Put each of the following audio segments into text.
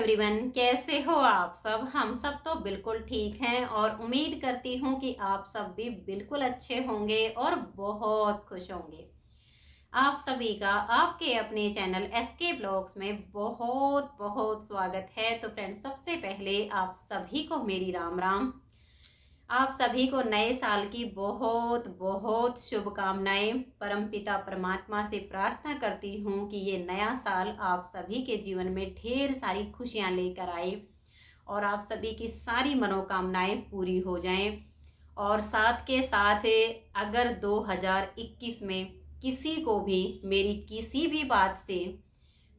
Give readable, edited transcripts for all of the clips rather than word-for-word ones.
Everyone, कैसे हो आप सब। हम सब तो बिल्कुल ठीक हैं और उम्मीद करती हूँ कि आप सब भी बिल्कुल अच्छे होंगे और बहुत खुश होंगे। आप सभी का आपके अपने चैनल एसके ब्लॉग्स में बहुत बहुत स्वागत है। तो फ्रेंड्स, सबसे पहले आप सभी को मेरी राम राम। आप सभी को नए साल की बहुत बहुत शुभकामनाएं। परमपिता परमात्मा से प्रार्थना करती हूँ कि ये नया साल आप सभी के जीवन में ढेर सारी खुशियाँ लेकर आए और आप सभी की सारी मनोकामनाएं पूरी हो जाएं। और साथ के साथ अगर 2021 में किसी को भी मेरी किसी भी बात से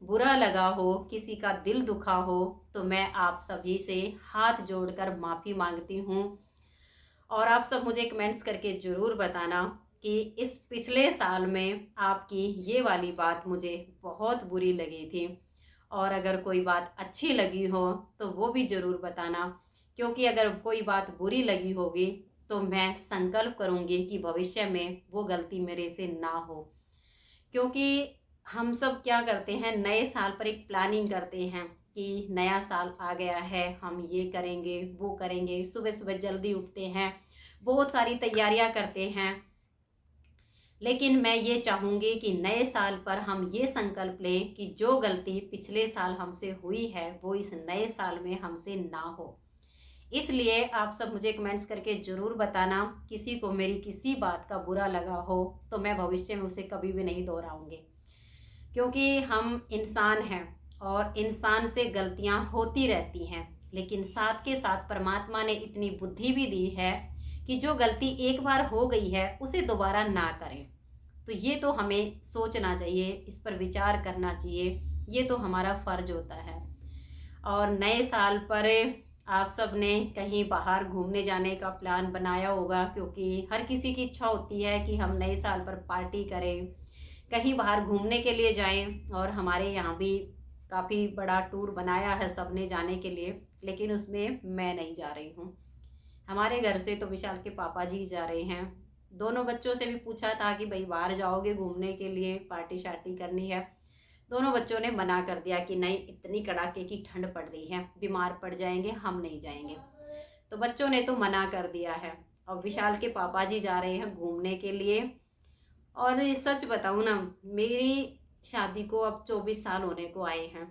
बुरा लगा हो, किसी का दिल दुखा हो, तो मैं आप सभी से हाथ जोड़कर माफ़ी मांगती हूँ। और आप सब मुझे कमेंट्स करके ज़रूर बताना कि इस पिछले साल में आपकी ये वाली बात मुझे बहुत बुरी लगी थी, और अगर कोई बात अच्छी लगी हो तो वो भी ज़रूर बताना। क्योंकि अगर कोई बात बुरी लगी होगी तो मैं संकल्प करूँगी कि भविष्य में वो गलती मेरे से ना हो। क्योंकि हम सब क्या करते हैं, नए साल पर एक प्लानिंग करते हैं कि नया साल आ गया है, हम ये करेंगे वो करेंगे। सुबह सुबह जल्दी उठते हैं, बहुत सारी तैयारियां करते हैं। लेकिन मैं ये चाहूँगी कि नए साल पर हम ये संकल्प लें कि जो गलती पिछले साल हमसे हुई है वो इस नए साल में हमसे ना हो। इसलिए आप सब मुझे कमेंट्स करके ज़रूर बताना। किसी को मेरी किसी बात का बुरा लगा हो तो मैं भविष्य में उसे कभी भी नहीं दोहराऊंगी। क्योंकि हम इंसान हैं और इंसान से गलतियां होती रहती हैं, लेकिन साथ के साथ परमात्मा ने इतनी बुद्धि भी दी है कि जो गलती एक बार हो गई है उसे दोबारा ना करें। तो ये तो हमें सोचना चाहिए, इस पर विचार करना चाहिए, ये तो हमारा फ़र्ज होता है। और नए साल पर आप सब ने कहीं बाहर घूमने जाने का प्लान बनाया होगा, क्योंकि हर किसी की इच्छा होती है कि हम नए साल पर पार्टी करें, कहीं बाहर घूमने के लिए जाएं। और हमारे यहाँ भी काफ़ी बड़ा टूर बनाया है सबने जाने के लिए, लेकिन उसमें मैं नहीं जा रही हूँ। हमारे घर से तो विशाल के पापा जी जा रहे हैं। दोनों बच्चों से भी पूछा था कि भाई बाहर जाओगे घूमने के लिए, पार्टी शार्टी करनी है। दोनों बच्चों ने मना कर दिया कि नहीं, इतनी कड़ाके की ठंड पड़ रही है, बीमार पड़ जाएंगे, हम नहीं जाएंगे। तो बच्चों ने तो मना कर दिया है। और विशाल के पापा जी जा रहे हैं घूमने के लिए। और सच बताऊँ ना, मेरी शादी को अब 24 साल होने को आए हैं।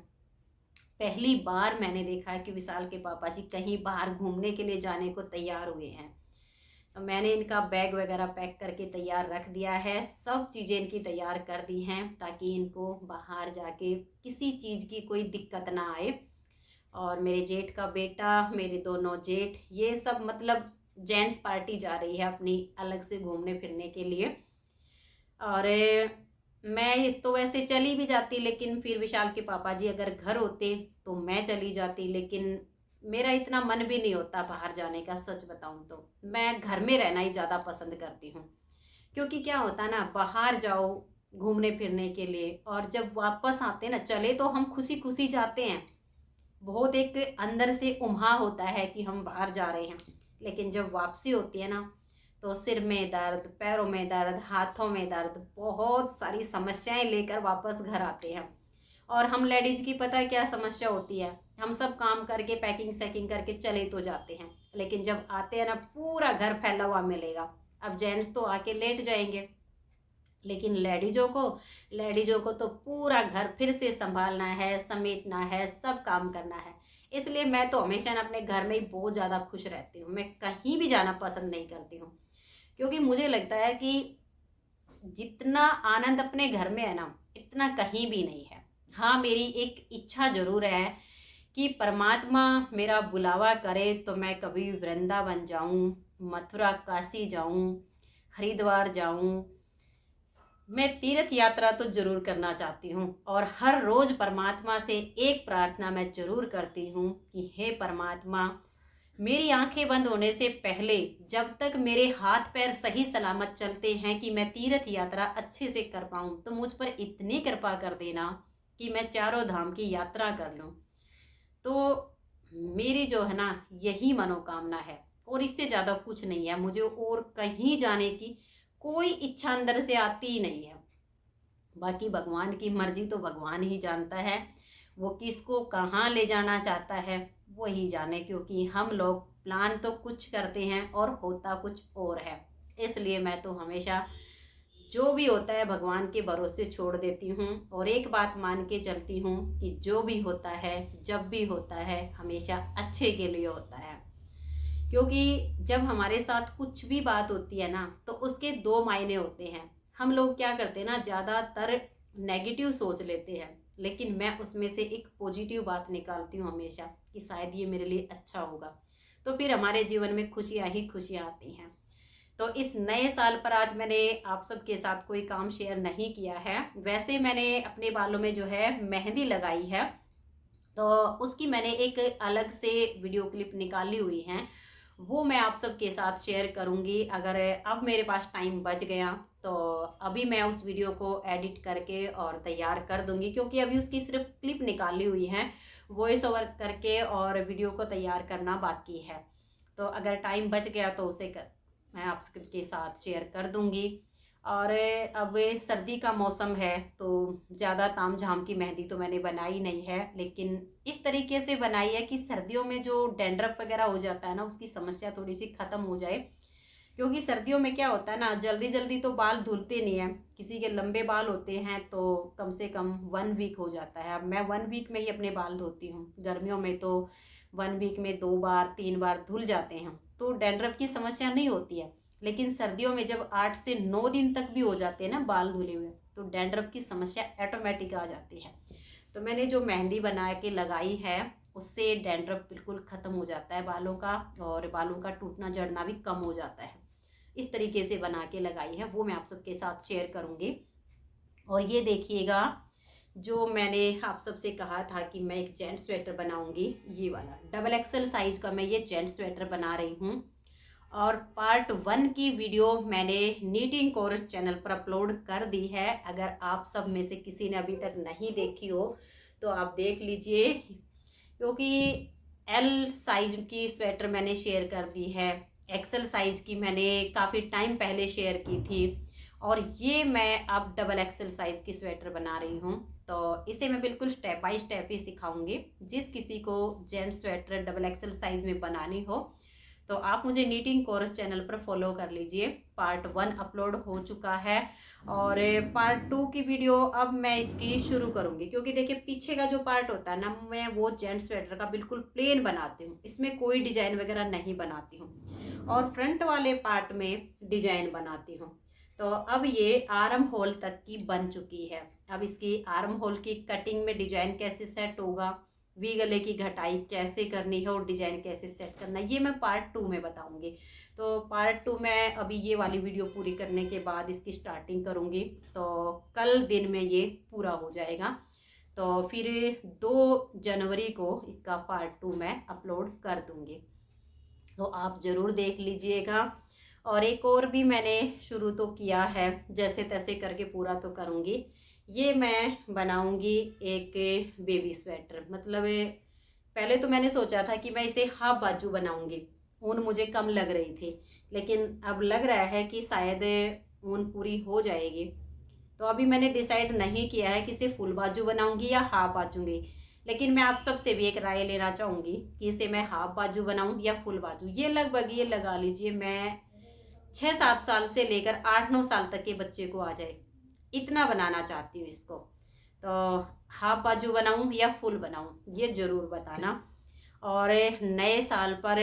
पहली बार मैंने देखा है कि विशाल के पापा जी कहीं बाहर घूमने के लिए जाने को तैयार हुए हैं। तो मैंने इनका बैग वगैरह पैक करके तैयार रख दिया है, सब चीज़ें इनकी तैयार कर दी हैं ताकि इनको बाहर जाके किसी चीज़ की कोई दिक्कत ना आए। और मेरे जेठ का बेटा, मेरे दोनों जेठ, ये सब मतलब जेंट्स पार्टी जा रही है अपनी अलग से घूमने फिरने के लिए। और मैं तो वैसे चली भी जाती, लेकिन फिर विशाल के पापा जी अगर घर होते तो मैं चली जाती। लेकिन मेरा इतना मन भी नहीं होता बाहर जाने का। सच बताऊं तो मैं घर में रहना ही ज़्यादा पसंद करती हूँ। क्योंकि क्या होता ना, बाहर जाओ घूमने फिरने के लिए और जब वापस आते ना, चले तो हम खुशी खुशी जाते हैं, बहुत एक अंदर से उम्हा होता है कि हम बाहर जा रहे हैं। लेकिन जब वापसी होती है ना, तो सिर में दर्द, पैरों में दर्द, हाथों में दर्द, बहुत सारी समस्याएं लेकर वापस घर आते हैं। और हम लेडीज की पता है क्या समस्या होती है, हम सब काम करके पैकिंग सैकिंग करके चले तो जाते हैं, लेकिन जब आते हैं ना पूरा घर फैला हुआ मिलेगा। अब जेंट्स तो आके लेट जाएंगे, लेकिन लेडीजों को तो पूरा घर फिर से संभालना है, समेटना है, सब काम करना है। इसलिए मैं तो हमेशा ना अपने घर में ही बहुत ज़्यादा खुश रहती हूँ। मैं कहीं भी जाना पसंद नहीं करती हूँ, क्योंकि मुझे लगता है कि जितना आनंद अपने घर में है ना, इतना कहीं भी नहीं है। हाँ, मेरी एक इच्छा ज़रूर है कि परमात्मा मेरा बुलावा करे तो मैं कभी वृंदावन जाऊं, मथुरा काशी जाऊं, हरिद्वार जाऊं। मैं तीर्थ यात्रा तो जरूर करना चाहती हूँ। और हर रोज़ परमात्मा से एक प्रार्थना मैं जरूर करती हूँ कि हे परमात्मा, मेरी आंखें बंद होने से पहले, जब तक मेरे हाथ पैर सही सलामत चलते हैं कि मैं तीर्थ यात्रा अच्छे से कर पाऊँ, तो मुझ पर इतनी कृपा कर देना कि मैं चारों धाम की यात्रा कर लूँ। तो मेरी जो है ना, यही मनोकामना है और इससे ज़्यादा कुछ नहीं है। मुझे और कहीं जाने की कोई इच्छा अंदर से आती ही नहीं है। बाकी भगवान की मर्जी तो भगवान ही जानता है। वो किसको कहाँ ले जाना चाहता है वही जाने, क्योंकि हम लोग प्लान तो कुछ करते हैं और होता कुछ और है। इसलिए मैं तो हमेशा जो भी होता है भगवान के भरोसे छोड़ देती हूँ, और एक बात मान के चलती हूँ कि जो भी होता है जब भी होता है हमेशा अच्छे के लिए होता है। क्योंकि जब हमारे साथ कुछ भी बात होती है ना तो उसके दो मायने होते हैं। हम लोग क्या करते हैं ना, ज़्यादातर नेगेटिव सोच लेते हैं, लेकिन मैं उसमें से एक पॉजिटिव बात निकालती हूँ हमेशा कि शायद ये मेरे लिए अच्छा होगा, तो फिर हमारे जीवन में खुशियाँ ही खुशियाँ आती हैं। तो इस नए साल पर आज मैंने आप सबके साथ कोई काम शेयर नहीं किया है। वैसे मैंने अपने बालों में जो है मेहंदी लगाई है, तो उसकी मैंने एक अलग से वीडियो क्लिप निकाली हुई है, वो मैं आप सबके साथ शेयर करूंगी। अगर अब मेरे पास टाइम बच गया तो अभी मैं उस वीडियो को एडिट करके और तैयार कर दूंगी, क्योंकि अभी उसकी सिर्फ क्लिप निकाली हुई है, वॉइस ओवर करके और वीडियो को तैयार करना बाकी है। तो अगर टाइम बच गया तो मैं आप सबके साथ शेयर कर दूंगी। और अब सर्दी का मौसम है तो ज़्यादा ताम झाम की मेहंदी तो मैंने बनाई नहीं है, लेकिन इस तरीके से बनाई है कि सर्दियों में जो डैंड्रफ वगैरह हो जाता है ना उसकी समस्या थोड़ी सी ख़त्म हो जाए। क्योंकि सर्दियों में क्या होता है ना, जल्दी जल्दी तो बाल धुलते नहीं है, किसी के लंबे बाल होते हैं तो कम से कम 1 वीक हो जाता है। अब मैं 1 वीक में ही अपने बाल धोती हूँ, गर्मियों में तो 1 वीक में 2 बार 3 बार धुल जाते हैं, तो डैंड्रफ की समस्या नहीं होती है। लेकिन सर्दियों में जब 8 से 9 दिन तक भी हो जाते हैं ना बाल धुले हुए, तो डैंड्रफ की समस्या ऑटोमेटिक आ जाती है। तो मैंने जो मेहंदी बना के लगाई है उससे डैंड्रफ बिल्कुल ख़त्म हो जाता है बालों का, और बालों का टूटना झड़ना भी कम हो जाता है। इस तरीके से बना के लगाई है, वो मैं आप सबके साथ शेयर करूँगी। और ये देखिएगा, जो मैंने आप सबसे कहा था कि मैं एक जेंट्स स्वेटर बनाऊंगी, ये वाला XXL साइज़ का मैं ये जेंट्स स्वेटर बना रही हूँ। और पार्ट 1 की वीडियो मैंने नीटिंग कोर्स चैनल पर अपलोड कर दी है। अगर आप सब में से किसी ने अभी तक नहीं देखी हो तो आप देख लीजिए, क्योंकि एल साइज की स्वेटर मैंने शेयर कर दी है, एक्सेल साइज की मैंने काफ़ी टाइम पहले शेयर की थी, और ये मैं अब XXL साइज की स्वेटर बना रही हूँ। तो इसे मैं बिल्कुल स्टेप बाय स्टेप ही सिखाऊंगी। जिस किसी को जेंट्स स्वेटर XXL साइज में बनानी हो तो आप मुझे नीटिंग कोर्स चैनल पर फॉलो कर लीजिए। पार्ट 1 अपलोड हो चुका है, और पार्ट 2 की वीडियो अब मैं इसकी शुरू करूँगी। क्योंकि देखिए पीछे का जो पार्ट होता है ना, मैं वो जेंट्स स्वेटर का बिल्कुल प्लेन बनाती हूँ, इसमें कोई डिजाइन वगैरह नहीं बनाती हूँ, और फ्रंट वाले पार्ट में डिजाइन बनाती हूँ। तो अब ये आर्म होल तक की बन चुकी है। अब इसकी आर्म होल की कटिंग में डिजाइन कैसे सेट होगा, वी गले की घटाई कैसे करनी है और डिजाइन कैसे सेट करना है, ये मैं पार्ट 2 में बताऊंगी। तो पार्ट 2 में अभी ये वाली वीडियो पूरी करने के बाद इसकी स्टार्टिंग करूंगी, तो कल दिन में ये पूरा हो जाएगा। तो फिर 2 जनवरी को इसका पार्ट 2 मैं अपलोड कर दूंगी, तो आप ज़रूर देख लीजिएगा। और एक और भी मैंने शुरू तो किया है, जैसे तैसे करके पूरा तो करूँगी। ये मैं बनाऊँगी एक बेबी स्वेटर, मतलब पहले तो मैंने सोचा था कि मैं इसे हाफ बाजू बनाऊँगी, ऊन मुझे कम लग रही थी, लेकिन अब लग रहा है कि शायद ऊन पूरी हो जाएगी। तो अभी मैंने डिसाइड नहीं किया है कि इसे फुल बाजू बनाऊँगी या हाफ बाजूँगी, लेकिन मैं आप सबसे भी एक राय लेना चाहूँगी कि इसे मैं हाफ बाजू बनाऊँ या फुल बाजू। ये लगभग ये लगा लीजिए मैं 6-7 साल से लेकर 8-9 साल तक के बच्चे को आ जाए, इतना बनाना चाहती हूँ इसको। तो हाफ बाजू बनाऊँ या फुल बनाऊँ, ये ज़रूर बताना। और नए साल पर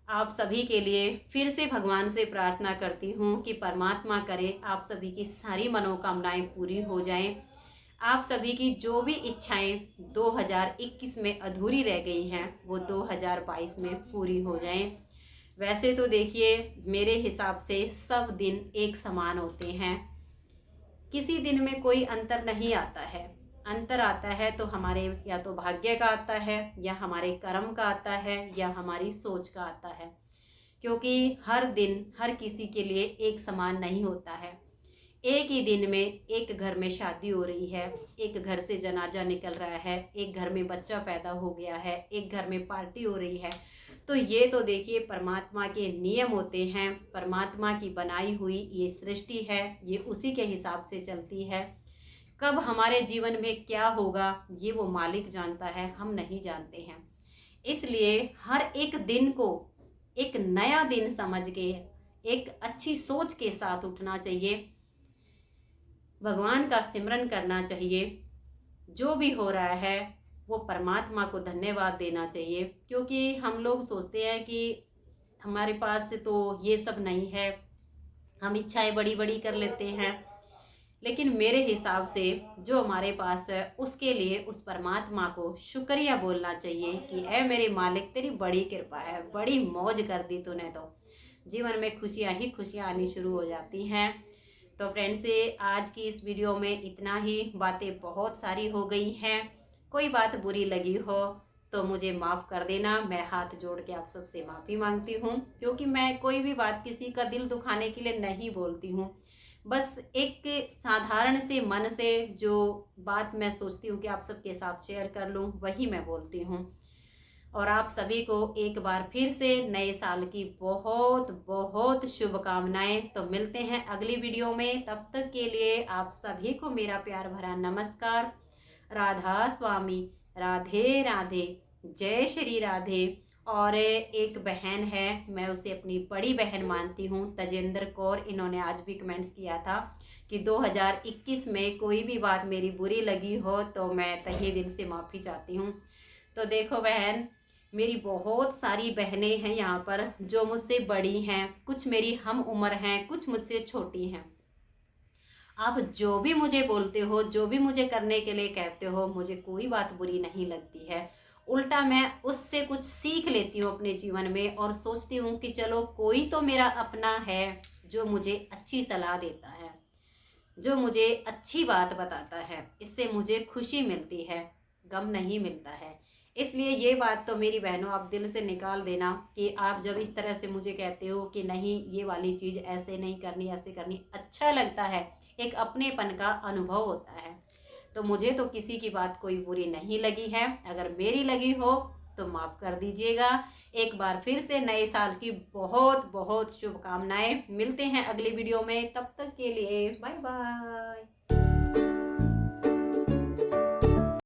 आप सभी के लिए फिर से भगवान से प्रार्थना करती हूँ कि परमात्मा करे आप सभी की सारी मनोकामनाएं पूरी हो जाएं। आप सभी की जो भी इच्छाएं 2021 में अधूरी रह गई हैं वो 2022 में पूरी हो जाएं। वैसे तो देखिए मेरे हिसाब से सब दिन एक समान होते हैं, किसी दिन में कोई अंतर नहीं आता है। अंतर आता है तो हमारे या तो भाग्य का आता है, या हमारे कर्म का आता है, या हमारी सोच का आता है। क्योंकि हर दिन हर किसी के लिए एक समान नहीं होता है। एक ही दिन में एक घर में शादी हो रही है, एक घर से जनाजा निकल रहा है, एक घर में बच्चा पैदा हो गया है, एक घर में पार्टी हो रही है। तो ये तो देखिए परमात्मा के नियम होते हैं, परमात्मा की बनाई हुई ये सृष्टि है, ये उसी के हिसाब से चलती है। कब हमारे जीवन में क्या होगा ये वो मालिक जानता है, हम नहीं जानते हैं। इसलिए हर एक दिन को एक नया दिन समझ के एक अच्छी सोच के साथ उठना चाहिए, भगवान का सिमरन करना चाहिए। जो भी हो रहा है वो परमात्मा को धन्यवाद देना चाहिए, क्योंकि हम लोग सोचते हैं कि हमारे पास से तो ये सब नहीं है, हम इच्छाएं बड़ी बड़ी कर लेते हैं। लेकिन मेरे हिसाब से जो हमारे पास है उसके लिए उस परमात्मा को शुक्रिया बोलना चाहिए कि ऐ मेरे मालिक तेरी बड़ी कृपा है, बड़ी मौज कर दी तूने, तो जीवन में खुशियाँ ही खुशियाँ आनी शुरू हो जाती हैं। तो फ्रेंड्स, आज की इस वीडियो में इतना ही। बातें बहुत सारी हो गई हैं, कोई बात बुरी लगी हो तो मुझे माफ़ कर देना। मैं हाथ जोड़ के आप सबसे माफ़ी मांगती हूँ, क्योंकि मैं कोई भी बात किसी का दिल दुखाने के लिए नहीं बोलती हूँ। बस एक साधारण से मन से जो बात मैं सोचती हूँ कि आप सबके साथ शेयर कर लूँ, वही मैं बोलती हूँ। और आप सभी को एक बार फिर से नए साल की बहुत बहुत शुभकामनाएं। तो मिलते हैं अगली वीडियो में, तब तक के लिए आप सभी को मेरा प्यार भरा नमस्कार। राधा स्वामी, राधे राधे, जय श्री राधे। और एक बहन है, मैं उसे अपनी बड़ी बहन मानती हूँ, तजेंद्र कौर। इन्होंने आज भी कमेंट्स किया था कि 2021 में कोई भी बात मेरी बुरी लगी हो तो मैं तहे दिल से माफ़ी चाहती हूँ। तो देखो बहन, मेरी बहुत सारी बहनें हैं यहाँ पर जो मुझसे बड़ी हैं, कुछ मेरी हम उम्र हैं, कुछ मुझसे छोटी हैं। आप जो भी मुझे बोलते हो, जो भी मुझे करने के लिए कहते हो, मुझे कोई बात बुरी नहीं लगती है। उल्टा मैं उससे कुछ सीख लेती हूँ अपने जीवन में और सोचती हूँ कि चलो कोई तो मेरा अपना है जो मुझे अच्छी सलाह देता है, जो मुझे अच्छी बात बताता है। इससे मुझे खुशी मिलती है, गम नहीं मिलता है। इसलिए ये बात तो मेरी बहनों आप दिल से निकाल देना कि आप जब इस तरह से मुझे कहते हो कि नहीं ये वाली चीज़ ऐसे नहीं करनी, ऐसे करनी, अच्छा लगता है, एक अपनेपन का अनुभव होता है। तो मुझे तो किसी की बात कोई बुरी नहीं लगी है, अगर मेरी लगी हो तो माफ़ कर दीजिएगा। एक बार फिर से नए साल की बहुत बहुत शुभकामनाएं। मिलते हैं अगली वीडियो में, तब तक के लिए बाय बाय।